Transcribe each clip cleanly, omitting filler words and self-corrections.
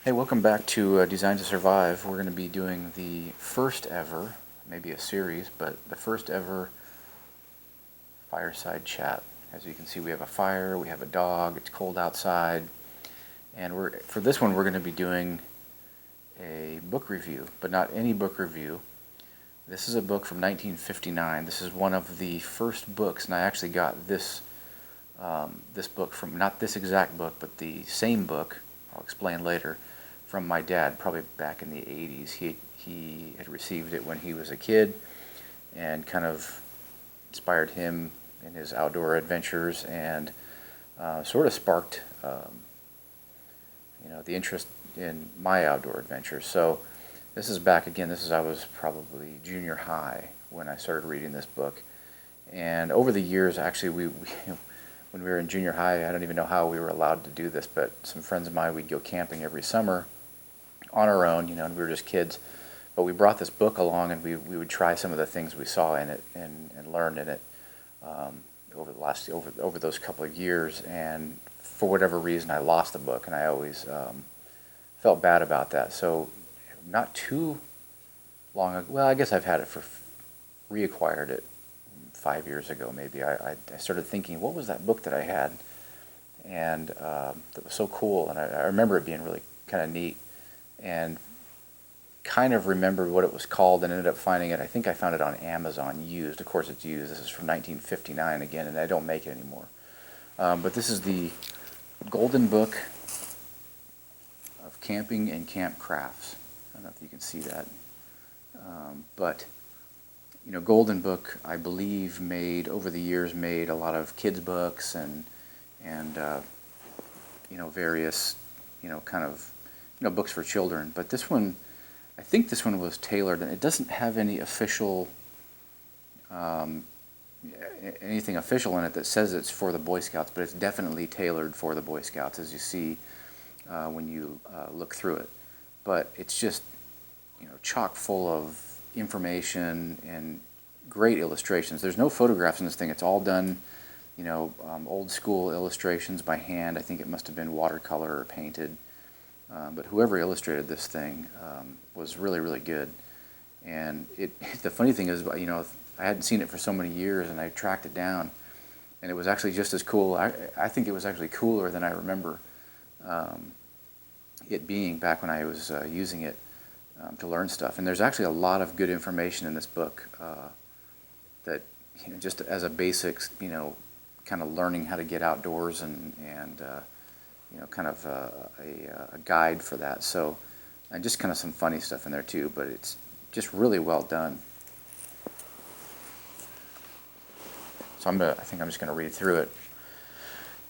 Hey, welcome back to Design to Survive. We're going to be doing the first ever, maybe a series, but the first ever Fireside Chat. As you can see, we have a fire, we have a dog, it's cold outside, and for this one we're going to be doing a book review, but not any book review. This is a book from 1959. This is one of the first books, and I actually got this book from, not this exact book, but the same book, I'll explain later, from my dad, probably back in the 80s. He had received it when he was a kid and kind of inspired him in his outdoor adventures and sort of sparked the interest in my outdoor adventures. So this is back again, I was probably junior high when I started reading this book. And over the years, actually, when we were in junior high, I don't even know how we were allowed to do this, but some friends of mine, we'd go camping every summer on our own, and we were just kids. But we brought this book along, and we would try some of the things we saw in it and learned in it over those couple of years. And for whatever reason, I lost the book, and I always felt bad about that. So not too long ago, well, I guess I've had it reacquired it 5 years ago maybe. I started thinking, what was that book that I had? And that was so cool, and I remember it being really kind of neat, and kind of remembered what it was called, and ended up finding it. I think I found it on Amazon used. Of course it's used. This is from 1959 again, and I don't make it anymore. But this is the Golden Book of Camping and Camp Crafts. I don't know if you can see that. But Golden Book, I believe, over the years made a lot of kids books and various kind of books for children. But this one, I think this one was tailored, and it doesn't have any official anything official in it that says it's for the Boy Scouts, but it's definitely tailored for the Boy Scouts, as you see when you look through it. But it's just chock full of information and great illustrations. There's no photographs in this thing. It's all done, old school illustrations by hand. I think it must have been watercolor or painted. But whoever illustrated this thing was really, really good. And the funny thing is, I hadn't seen it for so many years, and I tracked it down, and it was actually just as cool. I think it was actually cooler than I remember it being back when I was using it to learn stuff. And there's actually a lot of good information in this book that, just as a basics, kind of learning how to get outdoors and kind of a guide for that. So, and just kind of some funny stuff in there too, but it's just really well done. So I think I'm just going to read through it,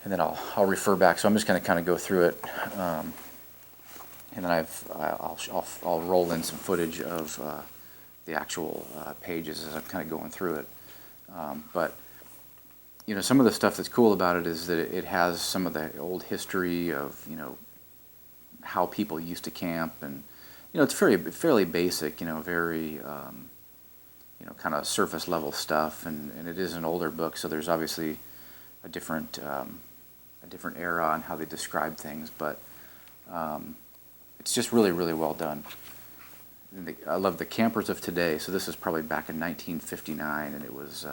and then I'll refer back. So I'm just going to kind of go through it, and then I'll roll in some footage of the actual pages as I'm kind of going through it. But some of the stuff that's cool about it is that it has some of the old history of how people used to camp, and it's fairly basic, very kind of surface level stuff, and it is an older book, so there's obviously a different era on how they describe things, but it's just really, really well done. I love the campers of today. So this is probably back in 1959, and it was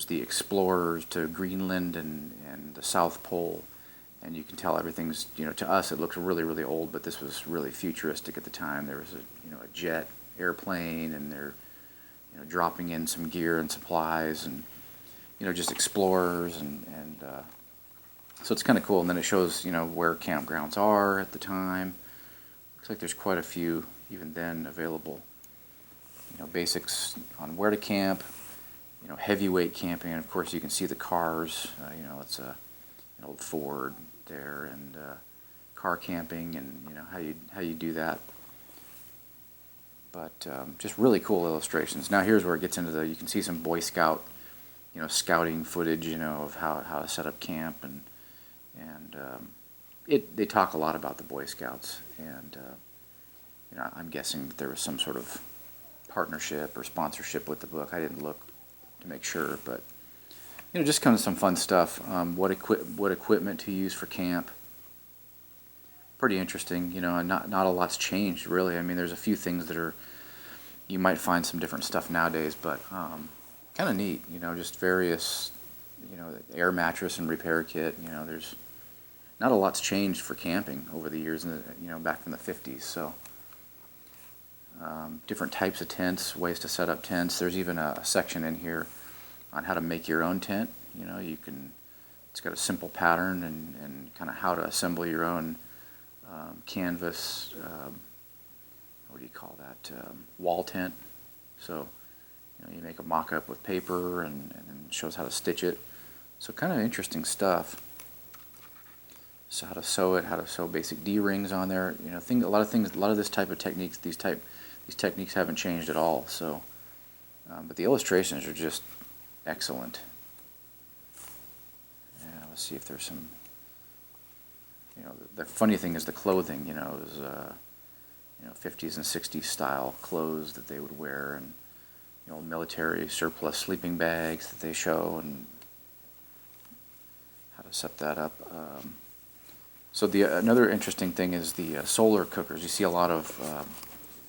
the explorers to Greenland and the South Pole, and you can tell everything's, to us it looks really, really old, but this was really futuristic at the time. There was a jet airplane, and they're dropping in some gear and supplies, and just explorers, and so it's kind of cool. And then it shows where campgrounds are at the time. Looks like there's quite a few even then available. Basics on where to camp, heavyweight camping, and of course you can see the cars. It's an old Ford there, and car camping, and how you do that. But just really cool illustrations. Now here's where it gets into you can see some Boy Scout, scouting footage, of how to set up camp, and they talk a lot about the Boy Scouts, and I'm guessing that there was some sort of partnership or sponsorship with the book. I didn't look to make sure, but just kind of some fun stuff. What equipment to use for camp. pretty interesting, and not a lot's changed really. I mean, there's a few things that are, you might find some different stuff nowadays, but kind of neat, just various, air mattress and repair kit. There's not a lot's changed for camping over the years, back from the 50s. So different types of tents, ways to set up tents. There's even a section in here on how to make your own tent. It's got a simple pattern and kind of how to assemble your own canvas, what do you call that, wall tent. So, you make a mock-up with paper and it shows how to stitch it. So kind of interesting stuff. So how to sew it, how to sew basic D-rings on there. A lot of this type of techniques, these techniques haven't changed at all. So, but the illustrations are just excellent. Yeah, let's see if there's some. The funny thing is the clothing. Is 50s and 60s style clothes that they would wear, and military surplus sleeping bags that they show, and how to set that up. So another interesting thing is the solar cookers. You see a lot of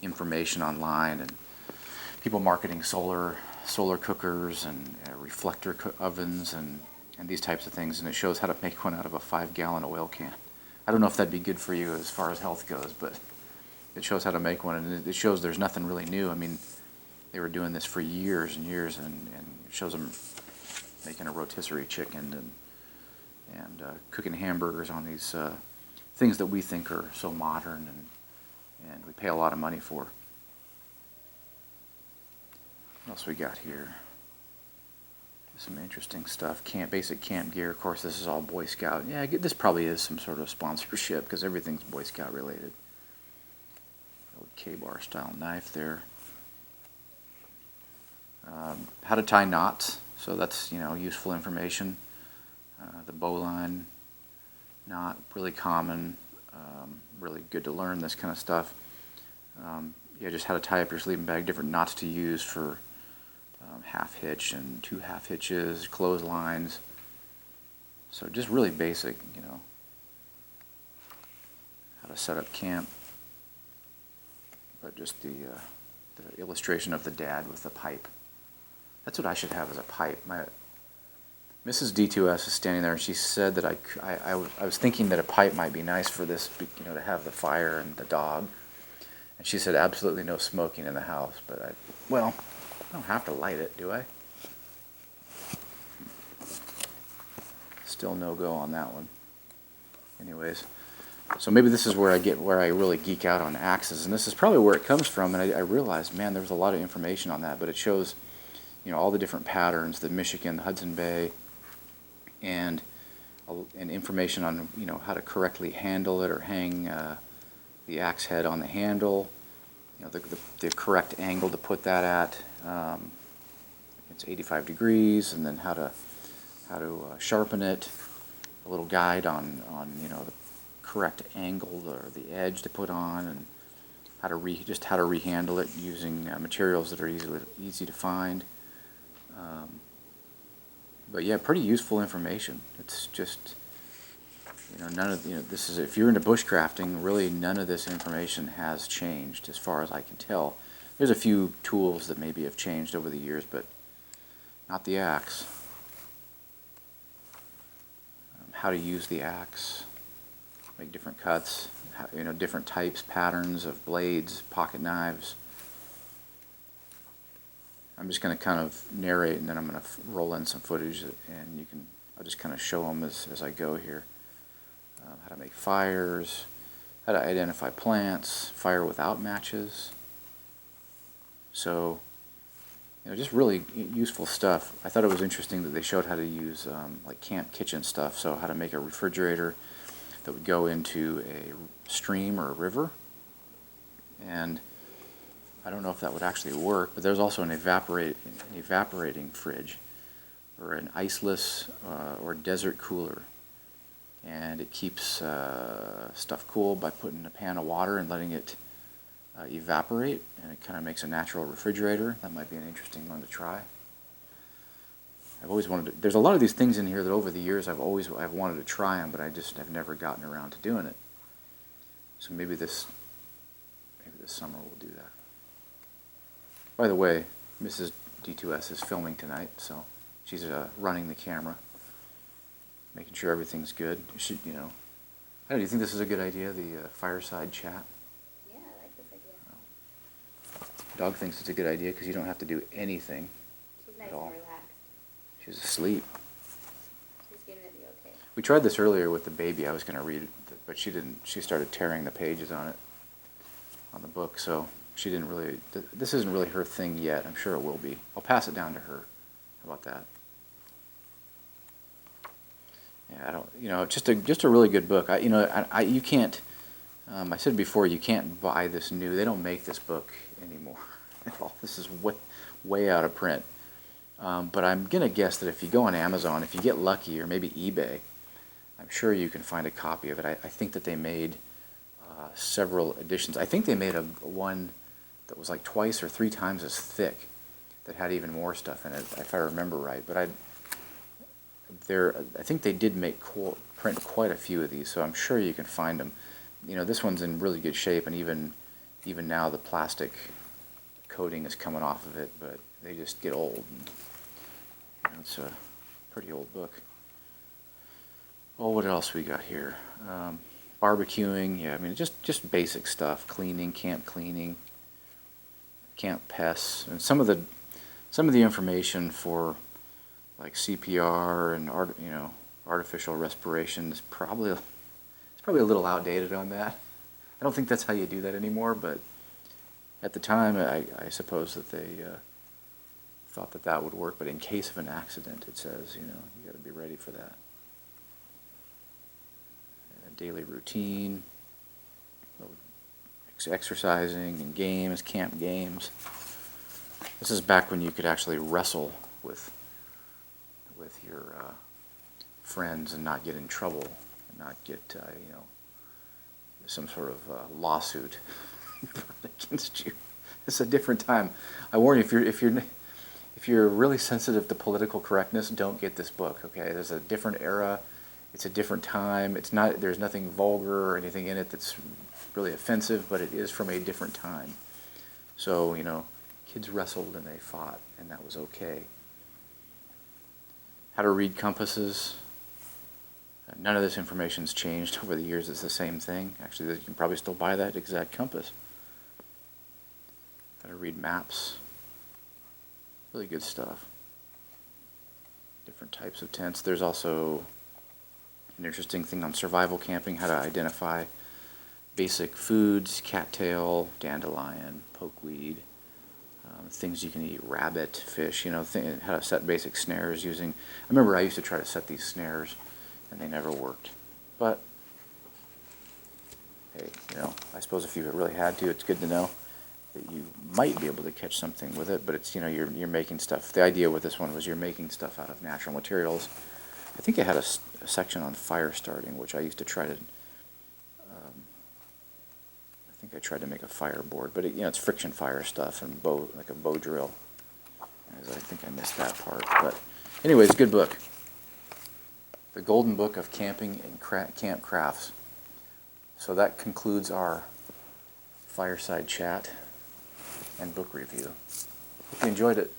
information online and people marketing solar cookers and reflector ovens and these types of things, and it shows how to make one out of a 5-gallon oil can. I don't know if that'd be good for you as far as health goes, but it shows how to make one, and it shows there's nothing really new. I mean, they were doing this for years and years, and it shows them making a rotisserie chicken and cooking hamburgers on these things that we think are so modern and we pay a lot of money for. What else we got here? Some interesting stuff. Basic camp gear. Of course, this is all Boy Scout. Yeah, this probably is some sort of sponsorship because everything's Boy Scout related. K-bar style knife there. How to tie knots. So that's useful information. The bowline knot, really common. Really good to learn this kind of stuff. Just how to tie up your sleeping bag. Different knots to use for half hitch and 2 half hitches, clotheslines. So just really basic, how to set up camp. But just the illustration of the dad with the pipe. That's what I should have as a pipe. My Mrs. D2S is standing there, and she said that I was thinking that a pipe might be nice for this, to have the fire and the dog. And she said absolutely no smoking in the house. But I don't have to light it, do I? Still no go on that one. Anyways. So maybe this is where I really geek out on axes, and this is probably where it comes from. And I realized, man, there was a lot of information on that, but it shows, all the different patterns, the Michigan, the Hudson Bay, and information on how to correctly handle it or hang the axe head on the handle, the correct angle to put that at. It's 85 degrees, and then how to sharpen it. A little guide on the correct angle or the edge to put on, and how to rehandle it using materials that are easy to find. But yeah, pretty useful information. It's just none of this is, if you're into bushcrafting, really none of this information has changed as far as I can tell. There's a few tools that maybe have changed over the years, but not the axe. How to use the axe. Make different cuts, different types, patterns of blades, pocket knives. I'm just going to kind of narrate, and then I'm going to roll in some footage, and I'll just kind of show them as I go here. How to make fires, how to identify plants, fire without matches. So, just really useful stuff. I thought it was interesting that they showed how to use like camp kitchen stuff. So how to make a refrigerator that would go into a stream or a river, and I don't know if that would actually work, but there's also an evaporating fridge, or an iceless or desert cooler, and it keeps stuff cool by putting a pan of water and letting it evaporate, and it kind of makes a natural refrigerator. That might be an interesting one to try. I've always wanted to, there's a lot of these things in here that over the years I've wanted to try them, but I just have never gotten around to doing it. So maybe this summer we'll do that. By the way, Mrs. D2S is filming tonight, so she's running the camera, making sure everything's good. She, you know, do you think this is a good idea, the Fireside Chat? Yeah, I like this idea. Dog thinks it's a good idea because you don't have to do anything. She's nice at all. and relaxed. She's asleep. She's giving it the okay. We tried this earlier with the baby. I was going to read it, but she didn't. She started tearing the pages on it, on the book, so she didn't really, this isn't really her thing yet. I'm sure it will be. I'll pass it down to her. How about that? Yeah, I don't, you know, just a really good book. You can't, I said before, you can't buy this new. They don't make this book anymore at all. This is way out of print. But I'm going to guess that if you go on Amazon, if you get lucky, or maybe eBay, I'm sure you can find a copy of it. I think that they made several editions. I think they made one that was like twice or three times as thick that had even more stuff in it, if I remember right. But I think they did print quite a few of these, so I'm sure you can find them. You know, this one's in really good shape, and even now the plastic coating is coming off of it, but they just get old. And, you know, it's a pretty old book. Oh, what else we got here? Barbecuing, yeah, I mean, just basic stuff. Cleaning, camp pests, and some of the information for like CPR and artificial respiration is probably a little outdated on that. I don't think that's how you do that anymore, but at the time, I suppose that they thought that would work. But in case of an accident, it says, you got to be ready for that. Daily routine, exercising and games, camp games. This is back when you could actually wrestle with your friends and not get in trouble and not get some sort of lawsuit against you. It's a different time. I warn you, if you're really sensitive to political correctness, don't get this book. Okay, there's a different era. It's a different time. There's nothing vulgar or anything in it that's really offensive, but it is from a different time. So, kids wrestled and they fought, and that was okay. How to read compasses. None of this information's changed over the years. It's the same thing. Actually, you can probably still buy that exact compass. How to read maps. Really good stuff. Different types of tents. There's also an interesting thing on survival camping, how to identify basic foods, cattail, dandelion, pokeweed, things you can eat, rabbit, fish, how to set basic snares using. I remember I used to try to set these snares, and they never worked. But, hey, I suppose if you really had to, it's good to know that you might be able to catch something with it, but it's, you're making stuff. The idea with this one was you're making stuff out of natural materials. I think it had a section on fire starting, which I used to try to, I think I tried to make a fireboard, but it's friction fire stuff and like a bow drill. I think I missed that part, but anyways, good book. The Golden Book of Camping and Camp Crafts. So that concludes our Fireside Chat and book review. Hope you enjoyed it.